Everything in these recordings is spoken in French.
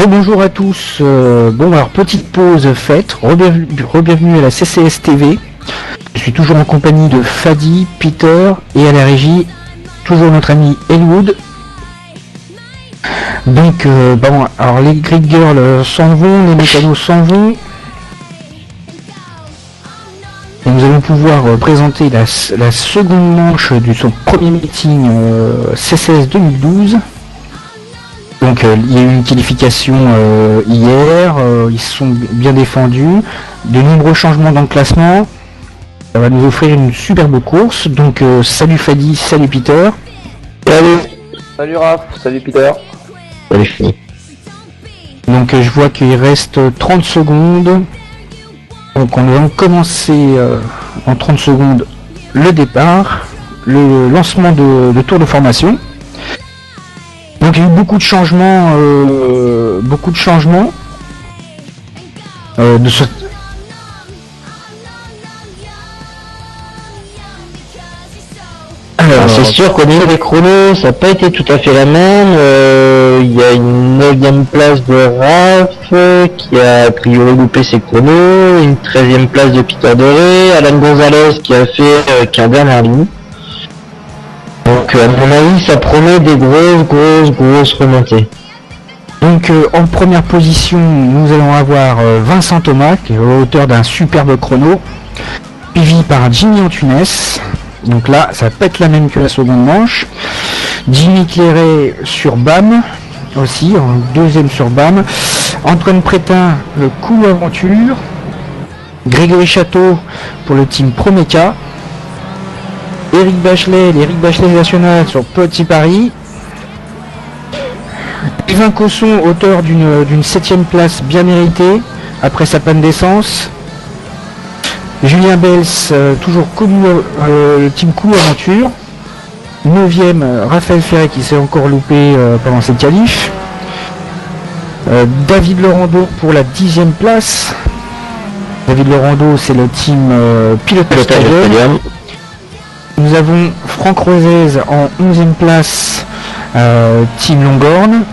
Rebonjour à tous. Bon alors petite pause faite. Rebienvenue à la CCS TV. Je suis toujours en compagnie de Fadi, Peter et à la régie toujours notre ami Elwood. Donc bon alors les Grid Girls s'en vont, les mécanos s'en vont. Et nous allons pouvoir présenter la seconde manche de son premier meeting CCS 2012. Donc il y a eu une qualification hier, ils se sont bien défendus, de nombreux changements dans le classement, ça va nous offrir une superbe course, donc salut Fadi, salut Peter. Salut Raph, salut Peter. Salut Fadi. Donc je vois qu'il reste 30 secondes, donc on va commencer en 30 secondes le départ, le lancement de tour de formation. Donc il y a eu beaucoup de changements, Alors, c'est sûr qu'au niveau des chronos, ça n'a pas été tout à fait la même. Il y a une 9e place de Raph qui a priori loupé ses chronos, une 13e place de Peter Doré, Alan Gonzalez qui a fait qu'un dernière ligne. Donc à mon avis ça promet des grosses remontées. Donc en première position nous allons avoir Vincent Thomas qui est l'auteur d'un superbe chrono, suivi par Jimmy Antunes. Donc là ça pète la même que la seconde manche. Jimmy Clairet sur BAM aussi, en deuxième sur BAM. Antoine Prétin le Coup Aventure. Grégory Château pour le team Promeca. Eric Bachelet National sur Petit Paris. Yvain Cosson, auteur d'une 7ème place bien méritée après sa panne d'essence. Julien Bels, toujours connu le team Coup Aventure. 9ème, Raphaël Ferret qui s'est encore loupé pendant ses qualifs. David Laurando pour la 10ème place. David Laurando, c'est le team Pilotage Stadium. Nous avons Franck Rosez en 11ème place, team Longhorn.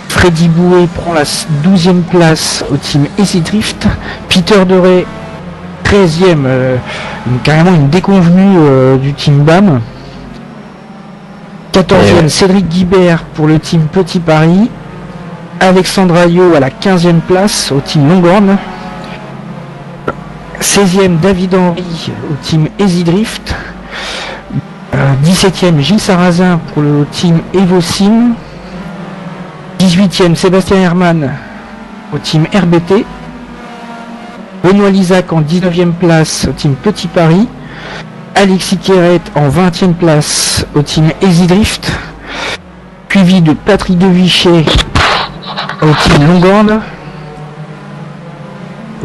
Freddy Bouet prend la 12e place au team Easy Drift. Peter Doré 13ème, carrément une déconvenue du team BAM. 14ème, Cédric Guibert pour le team Petit Paris. Alexandre Ayot à la 15e place au team Longhorn. 16ème, David Henry au team Easy Drift. 17ème, Gilles Sarrazin pour le team EvoSim. 18ème, Sébastien Herman au team RBT. Benoît Lizac en 19ème place au team Petit Paris. Alexis Quéret en 20ème place au team Easy Drift. Suivi de Patrick Devichet au team Longhorn.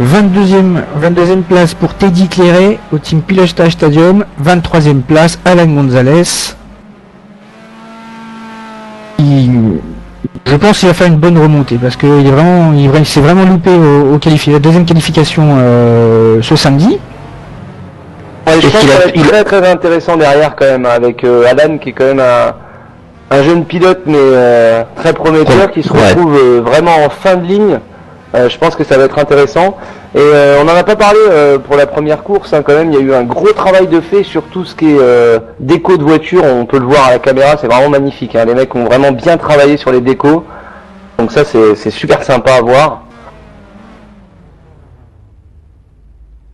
22e place pour Teddy Clairet au team Pilotage Stadium. 23e place Alan Gonzalez. Je pense qu'il va faire une bonne remontée parce qu'il s'est vraiment loupé la deuxième qualification ce samedi. Ouais, je pense que ça va être très intéressant derrière quand même avec Alan qui est quand même un jeune pilote mais très prometteur qui se retrouve vraiment en fin de ligne. Je pense que ça va être intéressant et on n'en a pas parlé pour la première course quand même. Il y a eu un gros travail de fait sur tout ce qui est déco de voiture. On peut le voir à la caméra, c'est vraiment magnifique. Les mecs ont vraiment bien travaillé sur les décos, donc ça c'est super sympa à voir.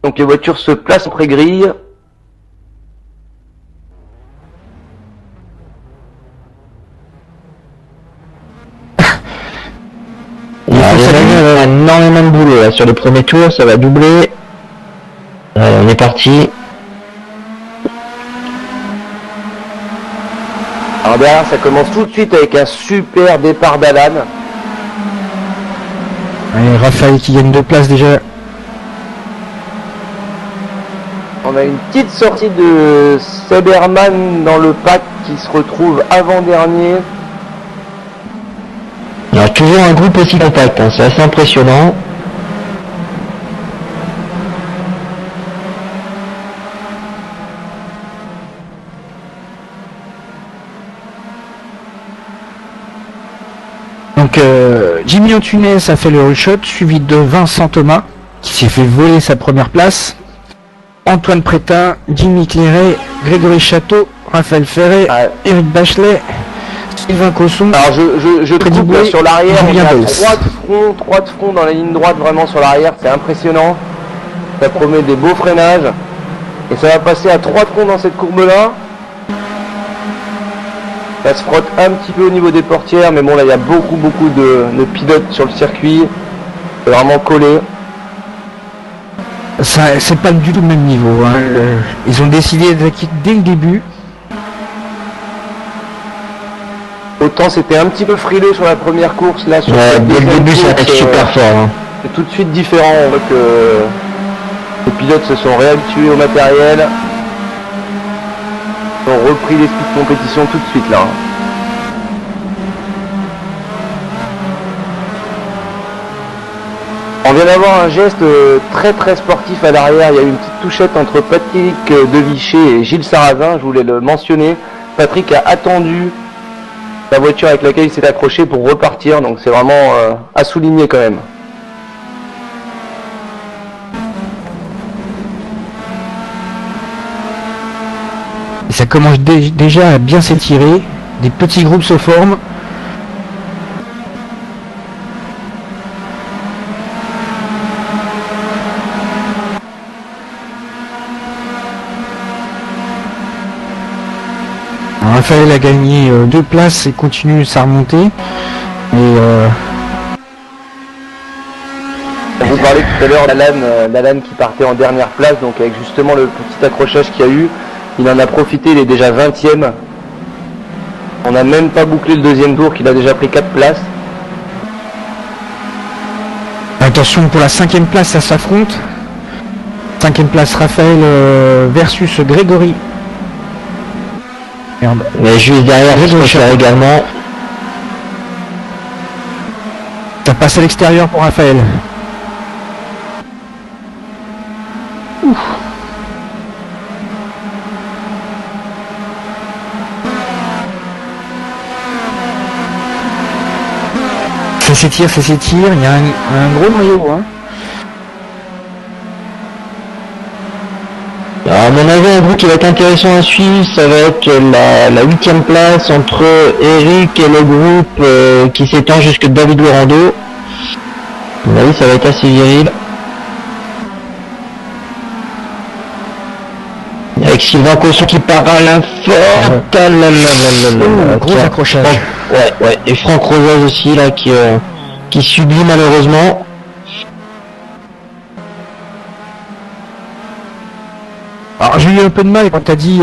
Donc les voitures se placent après grille. Il y a énormément de boulot là. Sur le premier tour, ça va doubler. Allez, on est parti. Alors derrière, ça commence tout de suite avec un super départ d'Alan. Et Raphaël qui gagne 2 places déjà. On a une petite sortie de Seberman dans le pack qui se retrouve avant-dernier. Alors toujours un groupe aussi compact, c'est assez impressionnant. Donc Jimmy Antunes a fait le reshot, suivi de Vincent Thomas, qui s'est fait voler sa première place. Antoine Prétin, Jimmy Clairet, Grégory Château, Raphaël Ferret, Eric Bachelet, Sylvain Cosson. Alors je trouve que sur l'arrière, on a 3 de front dans la ligne droite, vraiment sur l'arrière, c'est impressionnant. Ça promet des beaux freinages. Et ça va passer à 3 de front dans cette courbe-là. Ça se frotte un petit peu au niveau des portières, mais bon là il y a beaucoup de pilotes sur le circuit. C'est vraiment collé. C'est pas du tout le même niveau. Hein. Ils ont décidé d'attaquer dès le début. Autant c'était un petit peu frileux sur la première course, là sur dès le début ça attaque super fort. Hein. C'est tout de suite différent, on voit que les pilotes se sont réhabitués au matériel. Ils ont repris l'esprit de compétition tout de suite là. On vient d'avoir un geste très sportif à l'arrière. Il y a eu une petite touchette entre Patrick Devichet et Gilles Sarrazin, je voulais le mentionner. Patrick a attendu la voiture avec laquelle il s'est accroché pour repartir, donc c'est vraiment à souligner quand même. Et ça commence déjà à bien s'étirer, des petits groupes se forment. Raphaël a gagné 2 places et continue sa remontée. On vous parlait tout à l'heure d'Alan qui partait en dernière place, donc avec justement le petit accrochage qu'il y a eu, il en a profité, il est déjà 20e. On n'a même pas bouclé le deuxième tour qu'il a déjà pris 4 places. Attention pour la 5e place, ça s'affronte. 5e place Raphaël versus Grégory. Merde. Mais juste derrière, je également. Ça passe à l'extérieur pour Raphaël. Ouf. Ça s'étire, il y a un gros noyau. Hein. Alors, à mon avis, un groupe qui va être intéressant à suivre, ça va être la 8e place entre Eric et le groupe qui s'étend jusque David Lorando. À mon avis, ça va être assez viril. Avec Sylvain Cosson qui part à la forte. Gros accrochage. Ouais. Et Franck Rosaz aussi, là, qui subit malheureusement. Alors j'ai eu un peu de mal quand t'as dit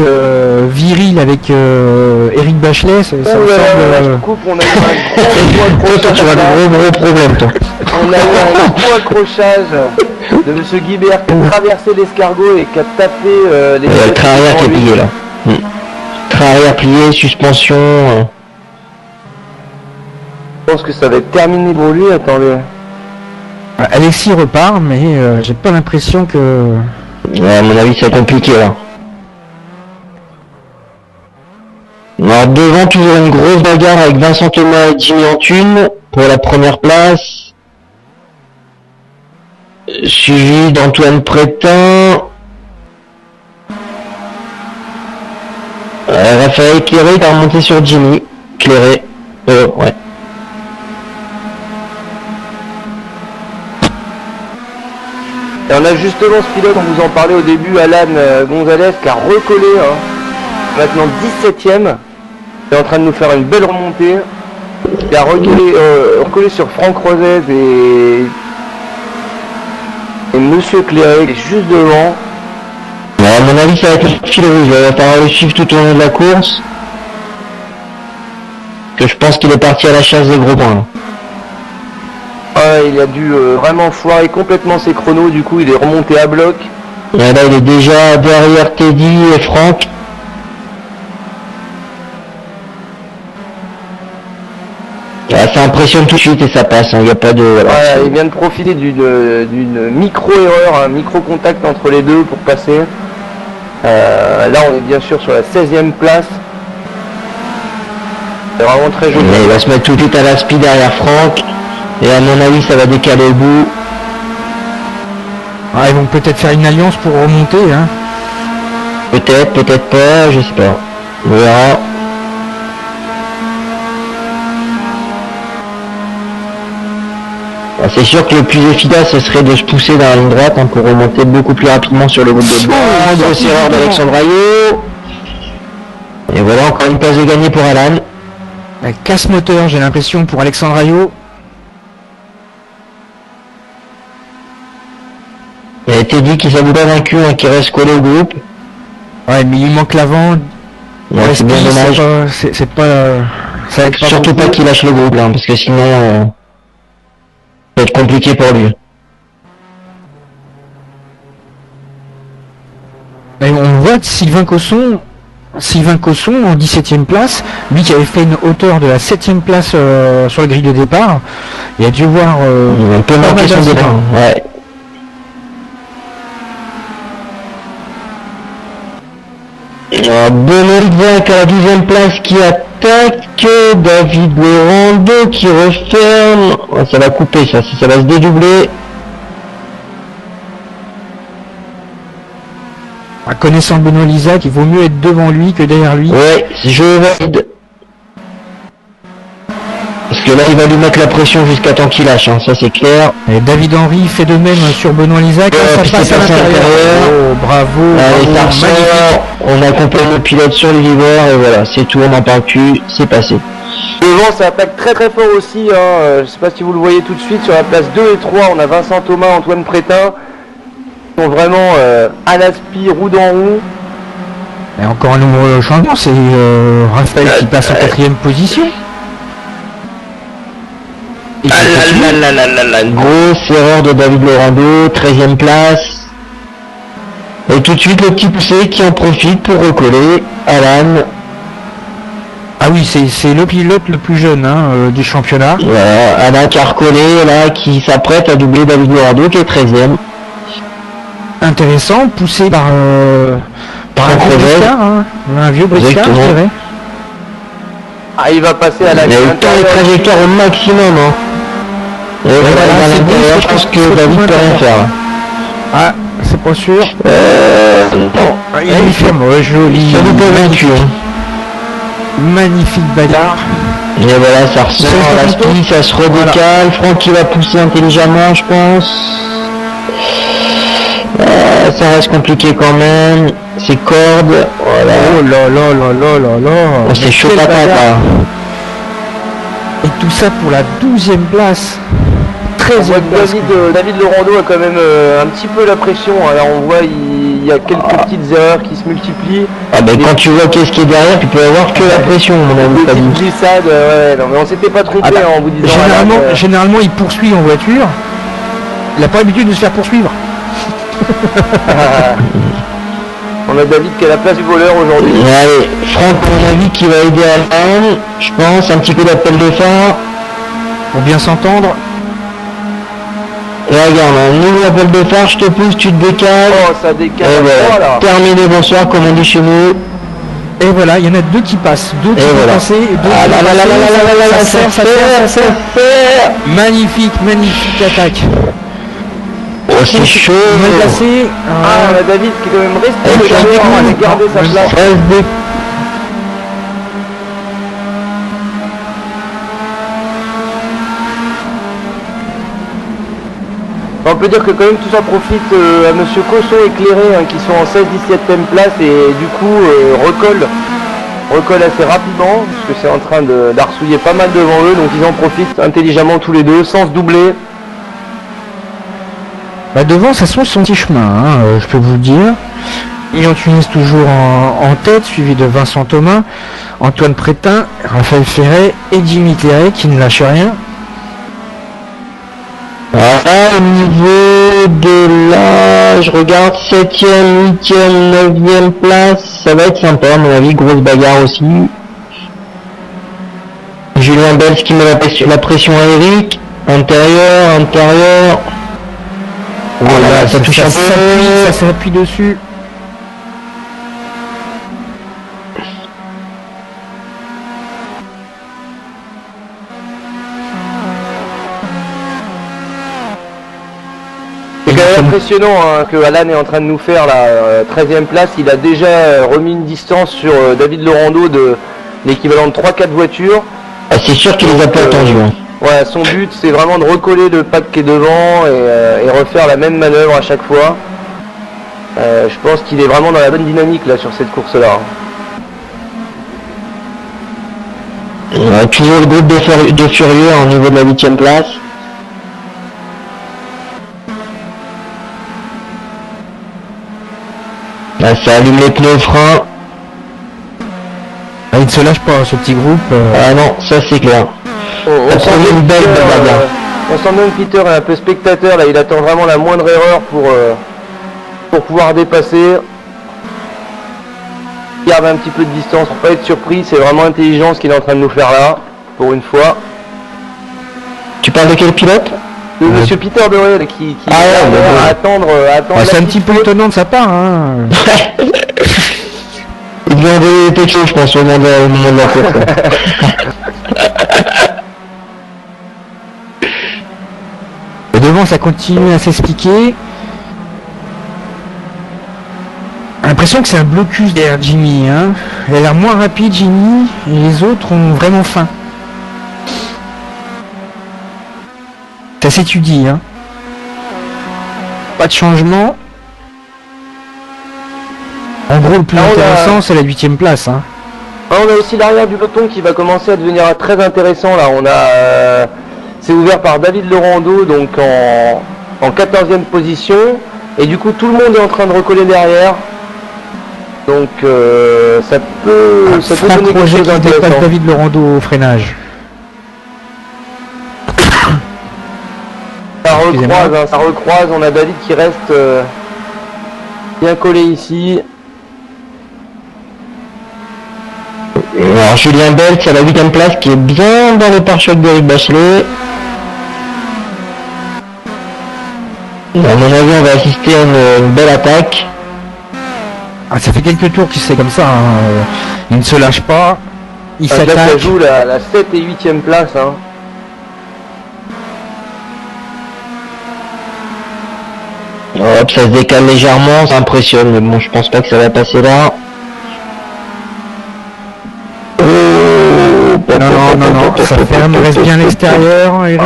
viril avec Eric Bachelet, ça me semble... On a eu un gros problème, toi. On a eu un gros accrochage de Monsieur Guibert qui a traversé l'escargot et qui a tapé les... le train arrière qui est plié là. Train arrière plié, suspension... Je pense que ça va être terminé pour lui, attendez. Alexis repart, mais j'ai pas l'impression que... Ouais, à mon avis, c'est compliqué là. Alors, devant, toujours une grosse bagarre avec Vincent Thomas et Jimmy Antunes pour la première place. Suivi d'Antoine Prétin. Raphaël Clairet est remonté sur Jimmy. Clairet. Ouais. Et on a justement ce pilote, on vous en parlait au début, Alan Gonzalez, qui a recollé, hein, maintenant 17ème, il est en train de nous faire une belle remontée, il a recollé sur Franck Rosez et Monsieur Clairet, qui est juste devant. Ouais, à mon avis, ça va être le fil rouge, il va falloir le suivre tout au long de la course, que je pense qu'il est parti à la chasse des gros points. Ouais, il a dû vraiment foirer complètement ses chronos, du coup il est remonté à bloc. Et là il est déjà derrière Teddy et Franck. Ouais, ça impressionne tout de suite et ça passe, il n'y a pas de... Voilà. Ouais, il vient de profiter d'une micro-erreur, un micro-contact entre les deux pour passer. Là on est bien sûr sur la 16e place. C'est vraiment très joli. Mais il va se mettre tout de suite à l'aspi derrière Franck. Et à mon avis, ça va décaler au bout. Ah, ils vont peut-être faire une alliance pour remonter, hein. Peut-être, peut-être pas, je sais pas. On verra. C'est sûr que le plus efficace ce serait de se pousser dans la ligne droite hein, pour remonter beaucoup plus rapidement sur le groupe de blanc. Grosse erreur d'Alexandre Ayot. Et voilà encore une place de gagné pour Alan. Casse moteur, j'ai l'impression, pour Alexandre Ayot. Il a été dit qu'il s'avoue pas vaincu, hein, qu'il reste collé au groupe. Ouais, mais il manque l'avant. Ouais, c'est bien dommage. C'est pas... ça va être surtout pas qu'il lâche le groupe, là, parce que sinon... ça va être compliqué pour lui. Et on voit que Sylvain Cosson en 17ème place, lui qui avait fait une hauteur de la 7ème place sur le grille de départ, il a dû voir un peu manqué son départ. Ouais. Benoît à la 12ème place qui attaque, David Laurando qui referme, oh, ça va couper ça, ça va se dédoubler. Connaissant Benoît Lizac, il vaut mieux être devant lui que derrière lui. Ouais, je valide. Parce que là il va lui mettre la pression jusqu'à temps qu'il lâche, hein, ça c'est clair. Et David Henry fait de même sur Benoît Lizac, ça passe à l'intérieur. Oh, bravo, allez, bravo, ça ressort. On accompagne le pilote sur le leader et voilà, c'est tout, on n'en parle plus, c'est passé. Devant ça attaque très très fort aussi, hein. Je sais pas si vous le voyez tout de suite, sur la place 2 et 3 on a Vincent Thomas, Antoine Prétin. Ils sont vraiment à l'aspi, roue dans roue. Et encore un nouveau changement, c'est Raphaël qui passe en 4ème position. Grosse erreur de David Laurando, 13ème place. Et tout de suite le petit poussé qui en profite pour recoller Alan. Ah oui, c'est le pilote le plus jeune hein, du championnat. Voilà, Alan qui a recollé, là, qui s'apprête à doubler David Laurando qui est 13ème. Intéressant, poussé par un vieux briscard, hein, un vieux briscard, je dirais. Ah, il va passer à la il a eu le temps de trajectoire au maximum. Hein. Et voilà, à l'intérieur, je pense que David peut rien faire. Ah, c'est pas sûr. Non. Il est ferme, ouais, joli. Ça vous peut vaincu. Hein. Magnifique bagarre. Et voilà, ça ressort à la spin, ça se redécale. Voilà. Franck qui va pousser intelligemment, je pense. Ça reste compliqué quand même. C'est corde. Voilà. Oh là là là là là là. Oh, c'est chaud patate là. Et tout ça pour la 12ème place. David Laurando a quand même un petit peu la pression. Alors on voit il y a quelques petites erreurs qui se multiplient. Ah ben quand tu vois qu'est-ce qui est derrière, tu peux avoir que la pression, mon ami. Des petites glissades, ouais, non mais on s'était pas trompé en vous disant. Généralement il poursuit en voiture. Il n'a pas l'habitude de se faire poursuivre. On a David qui est à la place du voleur aujourd'hui. Allez, Franck à mon avis qui va aider Alan, je pense, un petit peu d'appel de phare. Pour bien s'entendre. Et regarde, un nouveau appel de phare, je te pousse, tu te décales. Oh, ça décale. Voilà. Terminé, bonsoir, comme on dit chez nous. Et voilà, il y en a deux qui passent. Deux qui vont passer. Ça sert. Magnifique attaque. Oh, c'est chaud. Mal placé. On a David qui est quand même resté à garder sa place. On peut dire que quand même tout ça profite à Monsieur Cosson éclairé qui sont en 16-17ème place et du coup recolle assez rapidement parce que c'est en train d'arsouiller pas mal devant eux, donc ils en profitent intelligemment tous les deux sans se doubler. Bah devant ça songe son petit chemin, je peux vous le dire. Emilien Tunis toujours en tête, suivi de Vincent Thomas, Antoine Prétin, Raphaël Ferret et Jimmy Claret qui ne lâche rien. Au niveau de là, je regarde 7ème, 8ème, 9ème place, ça va être sympa à mon avis, grosse bagarre aussi. Julien Belz qui met la pression à Eric, intérieur. Voilà, ça touche un peu. Ça s'appuie dessus. quand même impressionnant hein, que Alan est en train de nous faire la 13e place. Il a déjà remis une distance sur David Laurando de l'équivalent de 3-4 voitures. Ah, c'est sûr qu'il les a pas attendus. Hein. Ouais, son but c'est vraiment de recoller le pack qui est devant et refaire la même manœuvre à chaque fois. Je pense qu'il est vraiment dans la bonne dynamique là sur cette course là. Toujours le groupe de furieux au niveau de la 8e place. Là, ça allume les pneus freins. Il ne se lâche pas ce petit groupe. Ah non, ça c'est clair. On sent même Peter est un peu spectateur là, il attend vraiment la moindre erreur pour pouvoir dépasser. Il garde un petit peu de distance pour pas être surpris, c'est vraiment intelligent ce qu'il est en train de nous faire là, pour une fois. Tu parles de quel pilote? De monsieur Peter Dorel qui attendre c'est un petit peu étonnant de sa part hein. Il lui a envoyé des péchos je pense au moment de la course. Devant ça continue à s'expliquer. L'impression que c'est un blocus derrière Jimmy hein. Il a l'air moins rapide Jimmy et les autres ont vraiment faim. Ça s'étudie hein. Pas de changement. En gros le plus intéressant c'est la 8e place hein. On a aussi l'arrière du peloton qui va commencer à devenir très intéressant là. On a c'est ouvert par David Laurando donc en 14e position et du coup tout le monde est en train de recoller derrière. Donc ça peut donner quelque chose d'intéressant. David Laurando au freinage. Ça recroise, on a David qui reste bien collé ici. Alors Julien Belt à la 8e place qui est bien dans le pare-choc d'Eric Bachelet. À mon avis on va assister à une belle attaque. Ah, ça fait quelques tours qu'il c'est comme ça hein. Il ne se lâche pas. Il s'attaque. Ça joue la 7 et 8e place hein. Hop, ça se décale légèrement, ça impressionne, mais bon, je pense pas que ça va passer là. Non, ça ferme, reste bien à l'extérieur, Eric.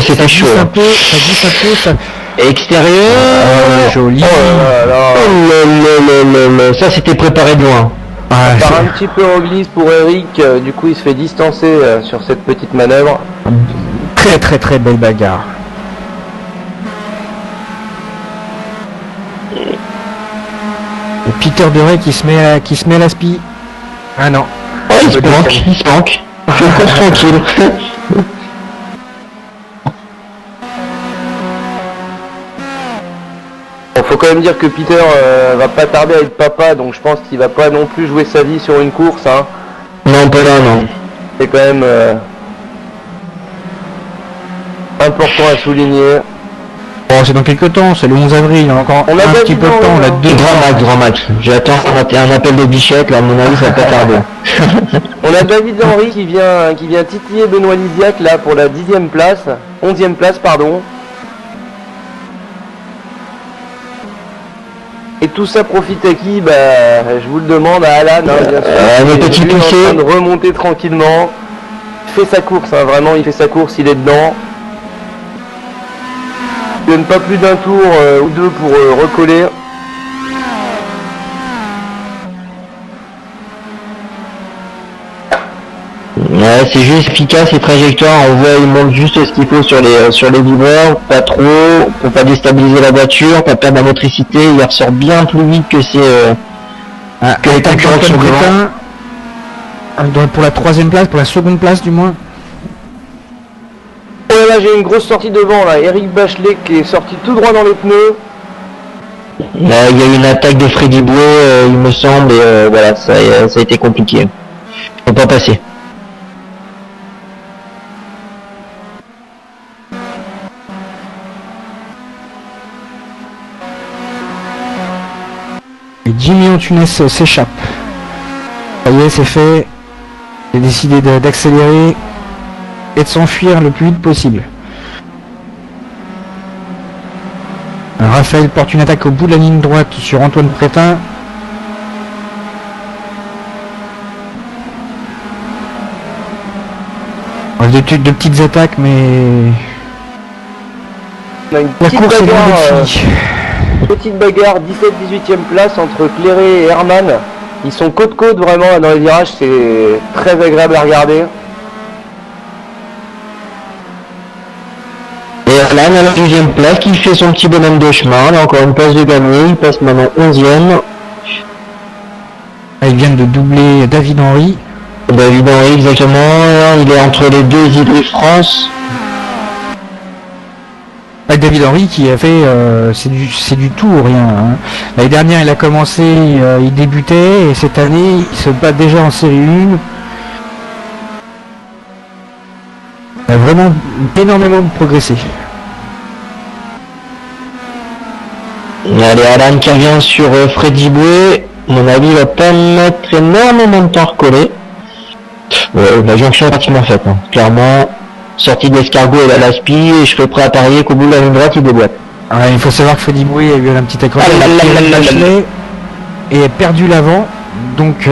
C'était chaud. Ça glisse un peu, ça... Extérieur, joli. Ça c'était préparé de loin. Un petit peu en glisse pour Eric, du coup il se fait distancer sur cette petite manœuvre. Très belle bagarre. Et Peter Doré qui se met à la spi. Ah non. Oh, il se manque. Je me course tranquille. Bon, faut quand même dire que Peter va pas tarder à être papa, donc je pense qu'il va pas non plus jouer sa vie sur une course. Hein. Non, pas là, non. C'est quand même important à souligner. Bon, c'est dans quelques temps, c'est le 11 avril, encore un petit peu de temps, on a deux grand match. J'attends un appel de Bichette, là, à mon avis, ça va pas tarder. On a David Henry qui vient titiller Benoît Lisiac là pour la 10e place, 11e place pardon. Et tout ça profite à qui? Je vous le demande à Alan, hein, bien sûr. Le petit poussé. En train de remonter tranquillement. Il fait sa course, hein, vraiment, il fait sa course, il est dedans. Il donne pas plus d'un tour ou deux pour recoller. Ouais, c'est juste efficace, les trajectoires, on voit, il monte juste ce qu'il faut sur les vibreurs, pas trop, pour pas déstabiliser la voiture, pas perdre la motricité, il ressort bien plus vite que que les concurrents qui sont devant. Pour la 3e place, pour la 2e place du moins. Ouais, là j'ai une grosse sortie devant là, Eric Bachelet qui est sorti tout droit dans les pneus. Là, il y a eu une attaque de Freddy Bouet, il me semble, et voilà, ça a été compliqué. Faut pas passer. Et Jimmy Antunes s'échappe. Ça y est, c'est fait. Il a décidé d'accélérer et de s'enfuir le plus vite possible. Alors Raphaël porte une attaque au bout de la ligne droite sur Antoine Prétin. De petites attaques, mais on a une petite bagarre, 17-18e place entre Cléré et Herman. Ils sont côte-côte vraiment dans les virages, c'est très agréable à regarder. Et Herman à la 12e place qui fait son petit bonhomme de chemin, il a encore une place de gagner, il passe maintenant 11e. Ils viennent de doubler David Henry. David Henry exactement, il est entre les deux Île-de-France. David Henry qui a fait c'est du tout ou rien. Hein. L'année dernière il a commencé, il débutait et cette année il se bat déjà en série 1. Il a vraiment énormément progressé. Allez, Alan qui revient sur Freddy Boué. Mon avis il va pas mettre énormément de temps à recoller. La jonction est pratiquement faite, hein. Clairement, sortie de l'escargot et la laspi, et je serais prêt à parier qu'au bout de la ligne droite il déboîte. Il faut savoir que Freddy Boué a eu un petit accrochage et a perdu l'avant, donc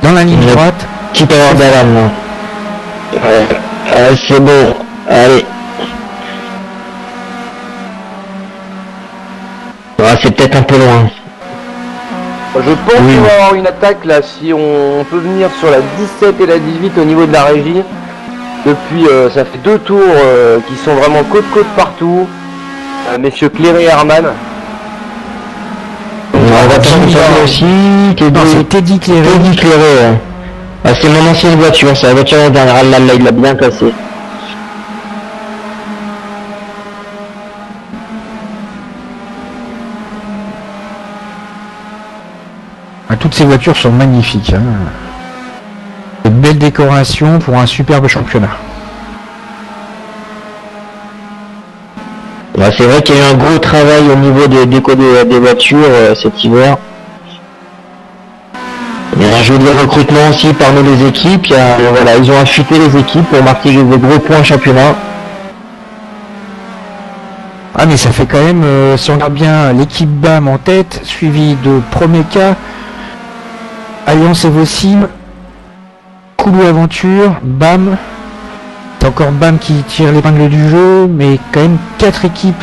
dans la ligne droite. Petit erreur d'Alan là. C'est bon, allez. C'est peut-être un peu loin. Je pense qu'on va avoir une attaque là, si on peut venir sur la 17 et la 18 au niveau de la régie. Depuis, ça fait 2 tours qui sont vraiment côte-côte partout. Messieurs Cléré et Herman. On va prendre aussi, Teddy Cléré. Teddy Cléré, ouais. C'est mon ancienne voiture, c'est la voiture la dernière, là, il l'a bien cassé. Toutes ces voitures sont magnifiques. Hein. De belles décorations pour un superbe championnat. C'est vrai qu'il y a eu un gros travail au niveau des déco des voitures cet hiver. Il y a un joli recrutement aussi parmi les équipes. Ils ont affûté les équipes pour marquer des gros points en championnat. Ah mais ça fait quand même, si on regarde bien l'équipe BAM en tête, suivi de Promeka, Alliance Evosim, Koulou Aventure, BAM. C'est encore BAM qui tire l'épingle du jeu, mais quand même 4 équipes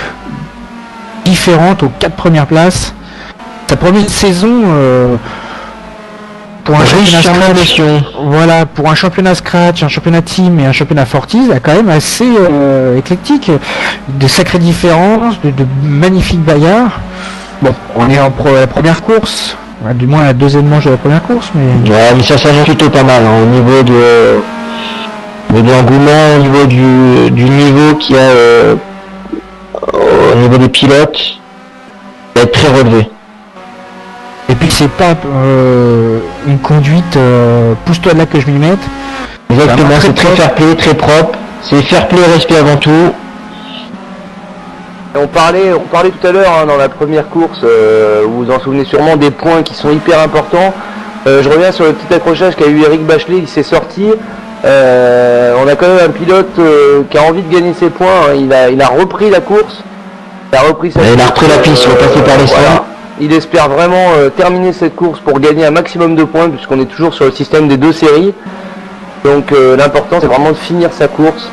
différentes aux 4 premières places. Sa première saison pour un championnat scratch, voilà, pour un championnat scratch, un championnat team et un championnat Fortis, a quand même assez éclectique, de sacrées différences, de magnifiques bagarres. Bon, on est en la première course. Du moins la deuxième manche de la première course, mais... Ouais, mais ça s'annonce plutôt pas mal, hein, au niveau de l'engouement, au niveau du niveau qu'il y a au niveau des pilotes, ça va être très relevé. Et puis c'est pas une conduite pousse-toi de là que je m'y mette. Exactement, c'est très fair play, très propre, c'est fair play et respect avant tout. On parlait tout à l'heure dans la première course, vous vous en souvenez sûrement, des points qui sont hyper importants. Je reviens sur le petit accrochage qu'a eu Eric Bachelet qui s'est sorti. On a quand même un pilote qui a envie de gagner ses points. Hein. Il a repris la course. Il a repris la piste, il va passer par les soins. Il espère vraiment terminer cette course pour gagner un maximum de points puisqu'on est toujours sur le système des 2 séries. Donc l'important c'est vraiment de finir sa course.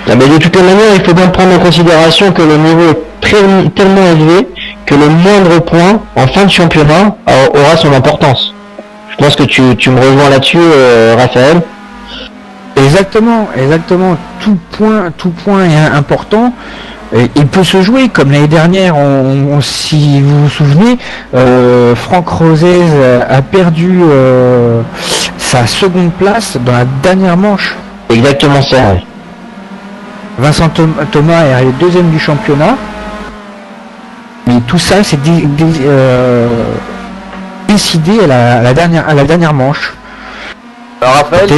Ah mais de toutes les manières, il faut bien prendre en considération que le niveau est tellement élevé que le moindre point en fin de championnat aura son importance. Je pense que tu me rejoins là-dessus, Raphaël. Exactement. Tout point est important. Il peut se jouer, comme l'année dernière, si vous vous souvenez, Franck Rosez a perdu sa seconde place dans la dernière manche. Exactement ça, ouais. Vincent Thomas est arrivé deuxième du championnat. Mais tout ça, c'est décidé à la dernière manche. Alors Raphaël,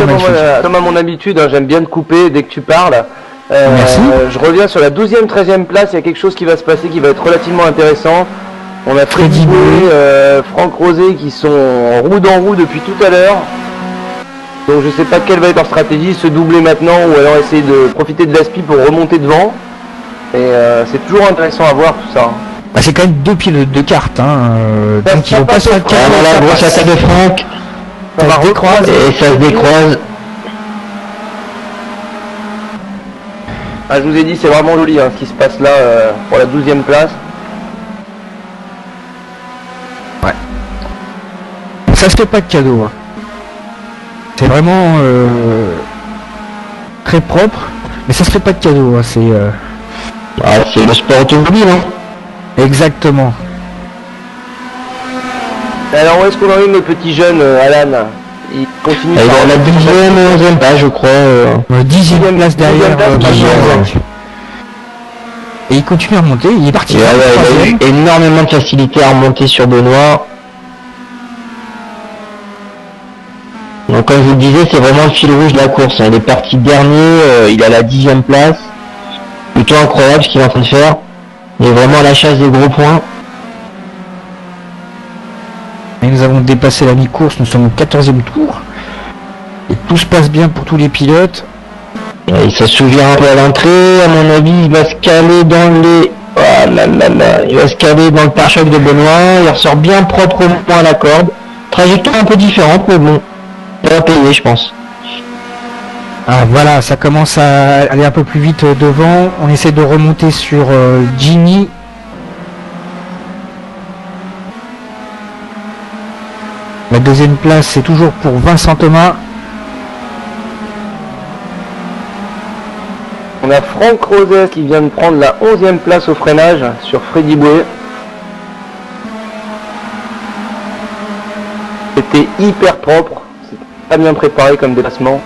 comme à mon habitude, hein, j'aime bien te couper dès que tu parles. Merci. Je reviens sur la 12e, 13e place, il y a quelque chose qui va se passer qui va être relativement intéressant. On a Freddy Boué, Franck Rosé qui sont en roue dans roue depuis tout à l'heure. Donc je sais pas quelle va être leur stratégie, se doubler maintenant ou alors essayer de profiter de l'aspi pour remonter devant. Et c'est toujours intéressant à voir tout ça. Bah, c'est quand même 2 pilotes de cartes, hein. Donc ils vont pas se faire la grosse attaque de Franck. Ça va recroiser. Et ça se décroise. Ah, je vous ai dit, c'est vraiment joli hein, ce qui se passe là pour la 12e place. Ouais. Ça se fait pas de cadeau. Hein. C'est vraiment très propre, mais ça se fait pas de cadeau. Hein. C'est le sport automobile. Hein. Exactement. Alors où est-ce qu'on en est, nos petits jeunes, Alan? Il continue. Il est à la 10e, 11e page, je crois. 10e place derrière. Et il continue à remonter. Il est parti. Il a eu énormément de facilité à remonter sur Benoît. Donc comme je vous le disais, c'est vraiment le fil rouge de la course. Hein. Il est parti dernier, il a la 10e place. Plutôt incroyable ce qu'il est en train de faire. Il est vraiment à la chasse des gros points. Et nous avons dépassé la mi-course, nous sommes au 14e tour. Et tout se passe bien pour tous les pilotes. Et ça souvient un peu à l'entrée, à mon avis, il va se caler dans les... Oh là là là, il va se caler dans le pare-choc de Benoît, il ressort bien proprement à la corde. Trajectoire un peu différente, mais bon, ça va payer, je pense. Ah voilà, ça commence à aller un peu plus vite devant. On essaie de remonter sur Jimmy. La 2e place, c'est toujours pour Vincent Thomas. On a Franck Roset qui vient de prendre la 11e place au freinage sur Freddy Bouet. C'était hyper propre, c'était pas bien préparé comme déplacement.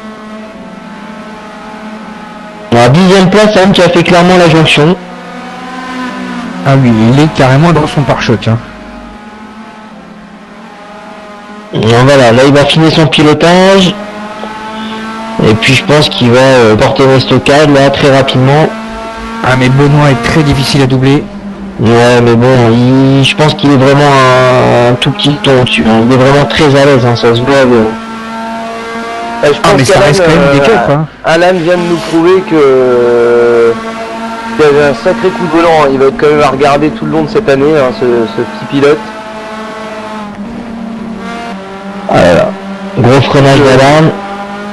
La 10e place, Anne qui a fait clairement la jonction. Ah oui, il est carrément dans son pare-choc. Hein. Voilà, là il va finir son pilotage. Et puis je pense qu'il va porter une estocade là très rapidement. Ah mais Benoît est très difficile à doubler. Ouais mais bon, je pense qu'il est vraiment un tout petit ton dessus. Hein. Il est vraiment très à l'aise, hein, ça se voit. Je pense mais ça reste quand même des keufs. Hein. Alan vient de nous prouver que il avait un sacré coup de volant. Il va être quand même à regarder tout le long de cette année, hein, ce petit pilote. Voilà. Gros freinage d'Alan.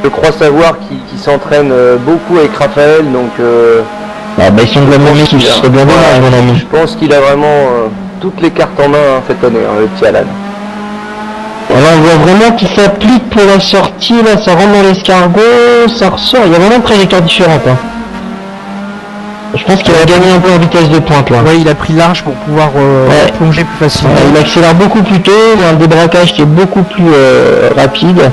Je crois savoir qu'il s'entraîne beaucoup avec Raphaël, donc... ils sont vraiment mis qui serait bien dommage, mon ami. Je pense qu'il a vraiment toutes les cartes en main hein, cette année, hein, le petit Alan. Alors on voit vraiment qu'il s'applique pour la sortie, là ça rentre dans l'escargot, ça ressort, il y a vraiment une trajectoire différente. Hein. Je pense qu'il va gagner un peu en vitesse de pointe là. Ouais, il a pris large pour pouvoir plonger plus facilement. Il accélère beaucoup plus tôt, il a un débraquage qui est beaucoup plus rapide.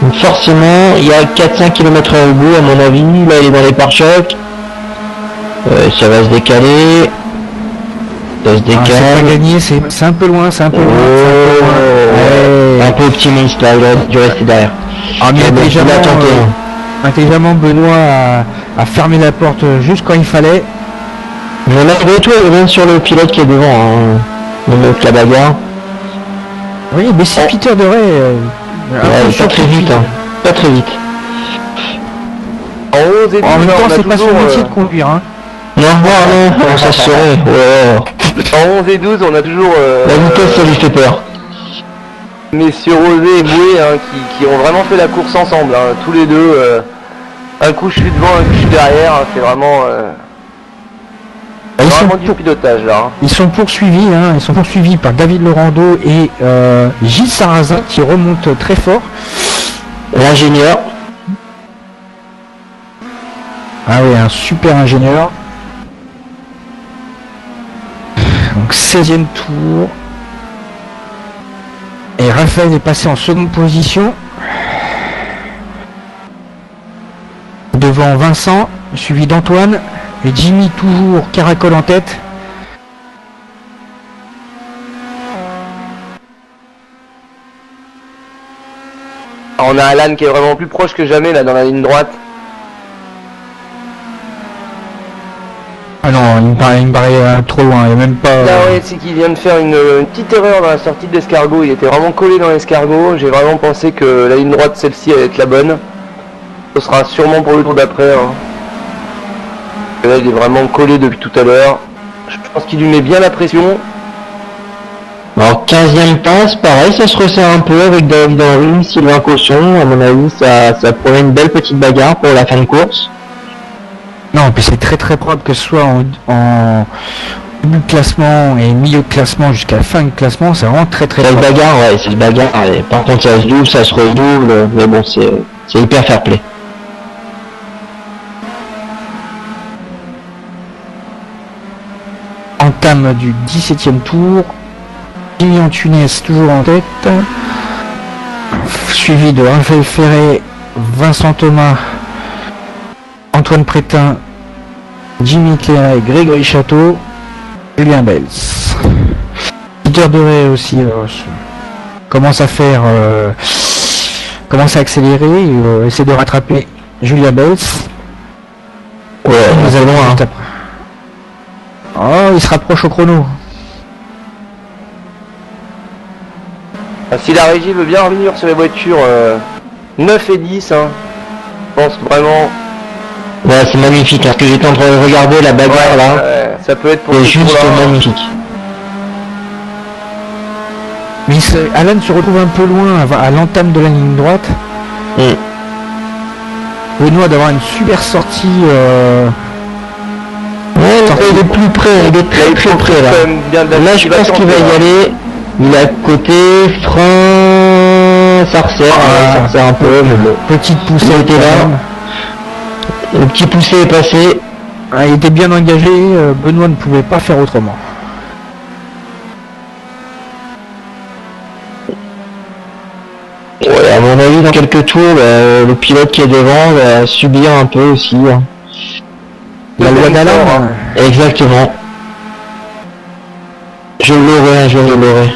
Donc forcément, il y a 4-5 km au bout à mon avis, là il est dans les pare-chocs. Ça va se décaler. Ça se décale. C'est pas gagné, c'est un peu loin, c'est un peu loin. Un peu optimiste là, il aurait dû rester derrière. Ah, mais intelligemment Benoît a fermé la porte juste quand il fallait. Mais malgré tout, il revient sur le pilote qui est devant, hein. Même avec la bagarre. Oui, mais si Peter de Ray... pas très vite, hein. Pas très vite. En 11 et 12, en même temps, c'est pas son métier de conduire, hein. Non, ça se serait. En 11 et 12, on a toujours... la vitesse, ça lui fait peur. Messieurs Rosé et Bouet hein, qui ont vraiment fait la course ensemble, hein, tous les deux. Un coup je suis devant, un coup je suis derrière, hein, c'est vraiment... vraiment du pilotage là. Hein. Ils sont poursuivis, hein, ils sont poursuivis par David Laurando et Gilles Sarrazin qui remonte très fort. L'ingénieur. Ah oui, un super ingénieur. Donc 16e tour. Et Raphaël est passé en seconde position. Devant Vincent, suivi d'Antoine. Et Jimmy toujours caracole en tête. Alors on a Alan qui est vraiment plus proche que jamais là dans la ligne droite. Ah non, il me paraît trop loin, il n'y a même pas... Là ouais, c'est qu'il vient de faire une petite erreur dans la sortie de l'escargot, il était vraiment collé dans l'escargot, j'ai vraiment pensé que la ligne droite celle-ci allait être la bonne. Ce sera sûrement pour le tour d'après. Hein. Là, il est vraiment collé depuis tout à l'heure. Je pense qu'il lui met bien la pression. Alors 15e passe, pareil, ça se resserre un peu avec David Henry, Sylvain Caution. À mon avis, ça promet une belle petite bagarre pour la fin de course. Non, puis c'est très très probable que ce soit en début de classement et milieu de classement jusqu'à la fin du classement, c'est vraiment très très probable. C'est une bagarre, ouais, c'est une bagarre. Allez, par contre, ça se double, ça se redouble, mais bon, c'est hyper fair play. Entame du 17e tour. Jimmy Antunes toujours en tête. Suivi de Raphaël Ferré, Vincent Thomas, Antoine Prétin, Jimmy Claret, Grégory Château, Julien Bels. Peter Doré aussi commence à faire commence à accélérer, essaie de rattraper Julien Bels. Ouais, nous allons juste après. Oh, il se rapproche au chrono. Si la régie veut bien revenir sur les voitures 9 et 10, hein, je pense vraiment. Ouais, c'est magnifique, parce que j'étais en train de regarder la bagarre là. Ça peut être pour c'est juste magnifique. Mais Alan se retrouve un peu loin à l'entame de la ligne droite. Benoît d'avoir une super sortie. Ouais, il est plus près, il est très très près là. Là, je pense qu'il va y aller. Il est à côté, frein, ça resserre un peu, mais bon. Petite poussée était là. Le petit poussé est passé. Il était bien engagé, Benoît ne pouvait pas faire autrement. Ouais, à mon avis, dans quelques tours, le pilote qui est devant va subir un peu aussi. La loi d'Alain. Exactement. Je l'aurai.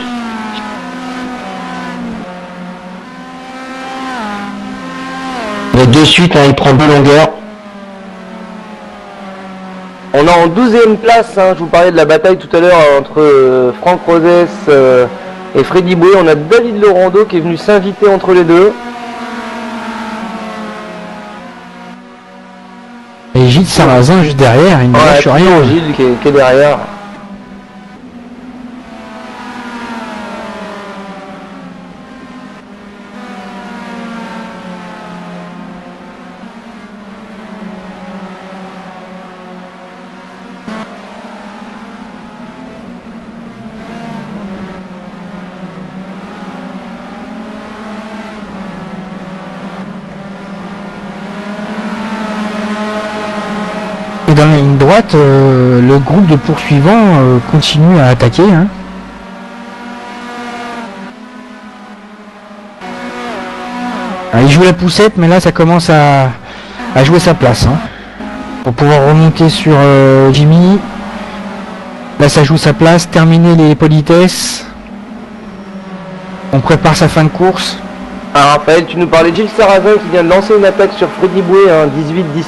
Mais de suite, il prend 2 longueurs. On est en 12e place, hein, je vous parlais de la bataille tout à l'heure entre Franck Rosès et Freddy Boué. On a David Laurando qui est venu s'inviter entre les deux. Et Gilles Sarrazin juste derrière, il ne lâche rien. Gilles qui est derrière. Et dans la ligne droite, le groupe de poursuivants continue à attaquer. Hein. Il joue la poussette, mais là ça commence à jouer sa place. Hein. Pour pouvoir remonter sur Jimmy. Là ça joue sa place, terminer les politesses. On prépare sa fin de course. Alors Raphaël, tu nous parlais de Gilles Sarrazin qui vient de lancer une attaque sur Freddy Boué, hein, 18, 10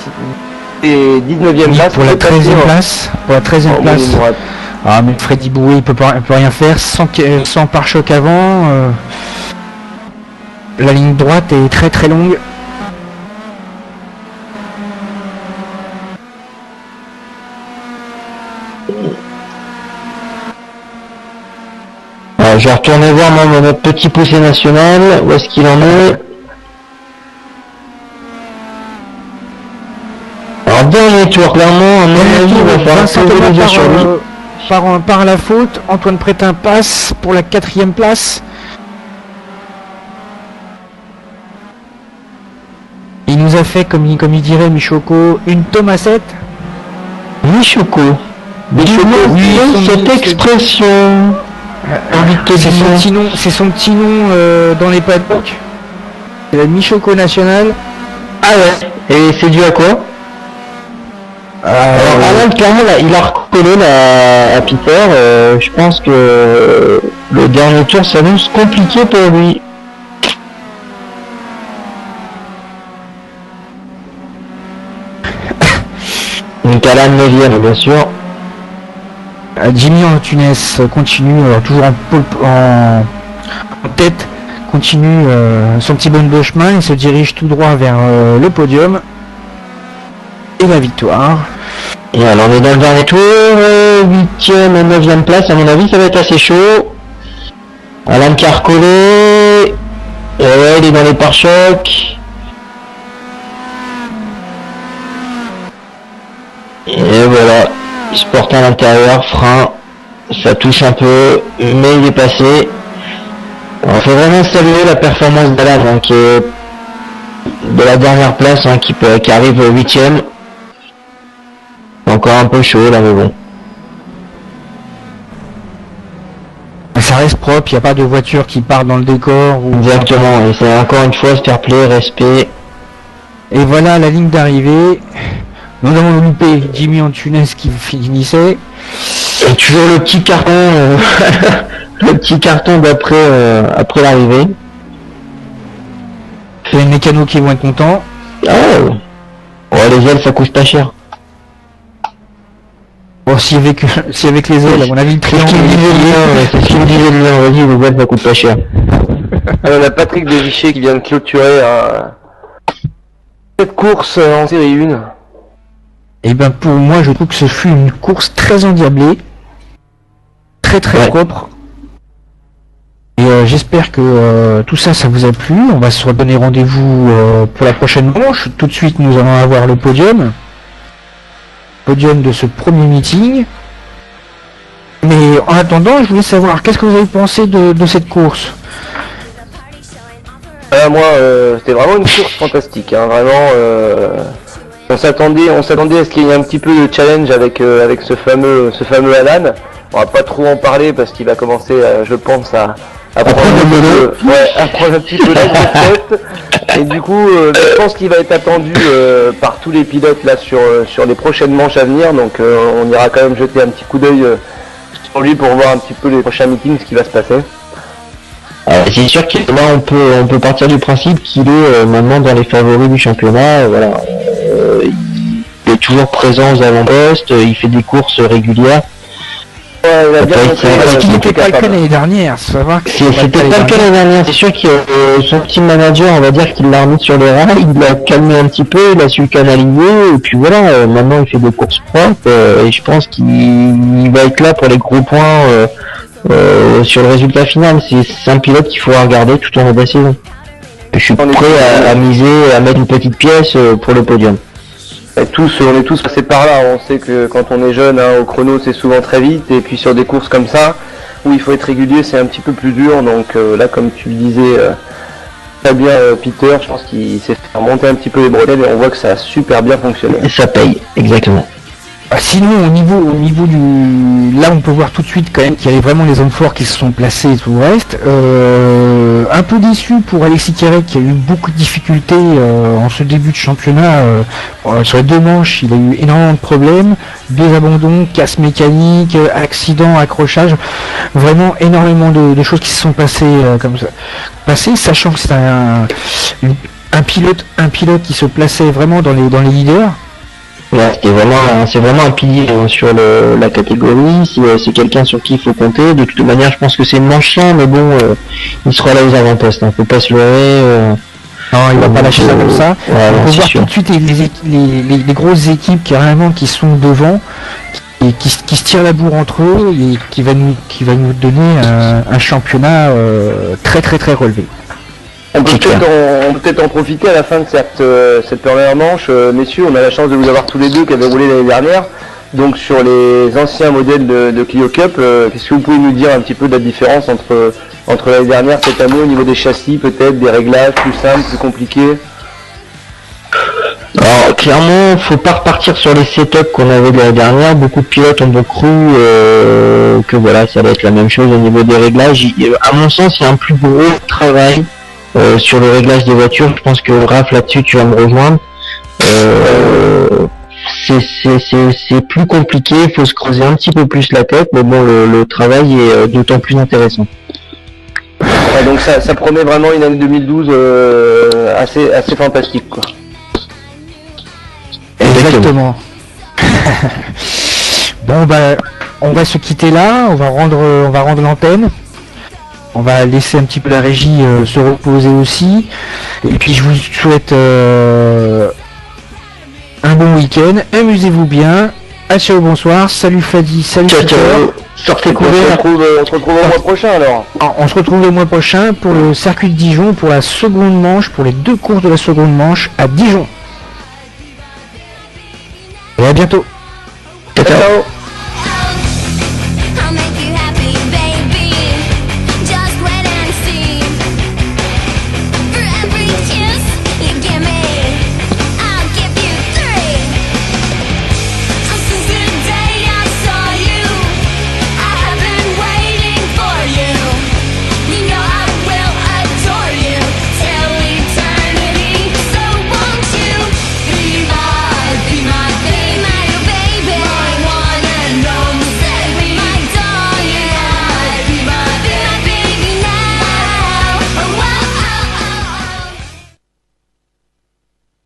et 19e place. Pour la 13e place. Pour la 13e place. Ah mais Freddy Boué il peut rien faire sans pare-choc avant. La ligne droite est très très longue. Alors, je vais retourner voir notre petit poussé national, où est-ce qu'il en est. Alors dernier tour, clairement, à mon avis, il va falloir poser les yeux sur lui. Par la faute, Antoine Prétin passe pour la 4e place. Il nous a fait, comme il dirait Michoko, une tomassette. Michoko. Oui, cette expression. C'est son petit nom dans les paddocks. C'est la Michoko nationale. Ah ouais. Et c'est dû à quoi? Alors Alan, clairement, il a recollé à Peter. Je pense que le dernier tour s'annonce compliqué pour lui. Donc Alan 9e, bien sûr. Jimmy Antunes continue toujours en tête, continue son petit bonhomme de chemin, il se dirige tout droit vers le podium et la victoire. Et alors on est dans le dernier tour, 8ème et 9ème place, à mon avis ça va être assez chaud. Alan Carcollet, et ouais, il est dans les pare-chocs. Et voilà, il se porte à l'intérieur, frein, ça touche un peu, mais il est passé. Alors, faut vraiment saluer la performance d'Alan, hein, qui est de la dernière place, hein, qui arrive 8ème. Encore un peu chaud là, mais bon. Ça reste propre, il n'y a pas de voiture qui part dans le décor. Exactement, et c'est encore une fois fair play, respect. Et voilà la ligne d'arrivée. Nous avons loupé Jimmy Antunes qui finissait. Et toujours le petit carton, le petit carton d'après après l'arrivée. C'est les mécanos qui vont être contents. Oh, les ailes ça coûte pas cher. Bon, si avec les ailes, à mon avis, le triangle. C'est ce qu'il me disait le lien, vas-y, les ailes ça coûte pas cher. Alors, on a Patrick Devichet qui vient de clôturer cette course en série 1. Et ben pour moi, je trouve que ce fut une course très endiablée, très propre. Et j'espère que tout ça vous a plu. On va se redonner rendez-vous pour la prochaine manche. Tout de suite, nous allons avoir le podium de ce premier meeting. Mais en attendant, je voulais savoir, qu'est-ce que vous avez pensé de cette course? Moi, c'était vraiment une course fantastique, hein, vraiment. On s'attendait à ce qu'il y ait un petit peu de challenge avec ce fameux Alan. On va pas trop en parler parce qu'il va commencer, je pense, à prendre un petit peu la tête. Et du coup, je pense qu'il va être attendu par tous les pilotes là sur les prochaines manches à venir. Donc, on ira quand même jeter un petit coup d'œil sur lui pour voir un petit peu les prochains meetings, ce qui va se passer. C'est sûr que là on peut partir du principe qu'il est maintenant dans les favoris du championnat. Voilà, il est toujours présent aux avant-postes, il fait des courses régulières. Ouais, il a bien montré, qu'il n'était pas le cas l'année dernière. C'était pas le cas l'année dernière. C'est sûr que son team manager, on va dire qu'il l'a remis sur les rails, il l'a calmé un petit peu, il a su le canaliser, et puis voilà, maintenant il fait des courses propres, et je pense qu'il va être là pour les gros points sur le résultat final. C'est un pilote qu'il faudra regarder tout au long de la saison. Je suis prêt à miser, à mettre une petite pièce pour le podium. On est tous passés par là, on sait que quand on est jeune, au chrono c'est souvent très vite, et puis sur des courses comme ça, où il faut être régulier, c'est un petit peu plus dur, donc là comme tu le disais très bien Peter, je pense qu'il s'est fait monter un petit peu les bretelles, et on voit que ça a super bien fonctionné. Et ça paye, exactement. Sinon, au niveau du... Là, on peut voir tout de suite quand même qu'il y avait vraiment les hommes forts qui se sont placés et tout le reste. Un peu déçu pour Alexis Quérec qui a eu beaucoup de difficultés en ce début de championnat. Sur les deux manches, il a eu énormément de problèmes. Des abandons, casse mécanique, accidents, accrochages. Vraiment énormément de choses qui se sont passées comme ça. Sachant que c'est un pilote qui se plaçait vraiment dans les leaders. Ouais, c'est vraiment un pilier sur la catégorie. C'est quelqu'un sur qui il faut compter. De toute manière, je pense que c'est une manche, mais bon, il sera là aux avant-postes. Faut pas se leurrer. Non, il va pas lâcher ça comme ça. Ouais, on peut voir sûr. tout de suite les grosses équipes carrément qui sont devant, qui se tirent la bourre entre eux et qui va nous donner un championnat très relevé. On peut peut-être en profiter à la fin de cette première manche. Messieurs, on a la chance de vous avoir tous les deux qui avaient roulé l'année dernière. Donc sur les anciens modèles de Clio Cup, qu'est-ce que vous pouvez nous dire un petit peu de la différence entre l'année dernière, cette année, au niveau des châssis, peut-être des réglages plus simples, plus compliqués? Alors clairement, faut pas repartir sur les setups qu'on avait de l'année dernière. Beaucoup de pilotes ont donc cru que voilà, ça va être la même chose au niveau des réglages. À mon sens, il y a un plus gros travail sur le réglage des voitures. Je pense que Raph là-dessus tu vas me rejoindre. C'est plus compliqué, il faut se creuser un petit peu plus la tête, mais bon, le travail est d'autant plus intéressant. Ouais, donc ça promet vraiment une année 2012 assez fantastique, quoi. Exactement. Bon bah on va se quitter là, on va rendre l'antenne. On va laisser un petit peu la régie se reposer aussi. Et puis je vous souhaite un bon week-end, amusez-vous bien, ciao, bonsoir. Salut Fadi, salut Peter. Sortez courir. On se retrouve au mois prochain alors. On se retrouve le mois prochain pour le circuit de Dijon, pour la seconde manche, pour les 2 courses de la seconde manche à Dijon. Et à bientôt. Ciao.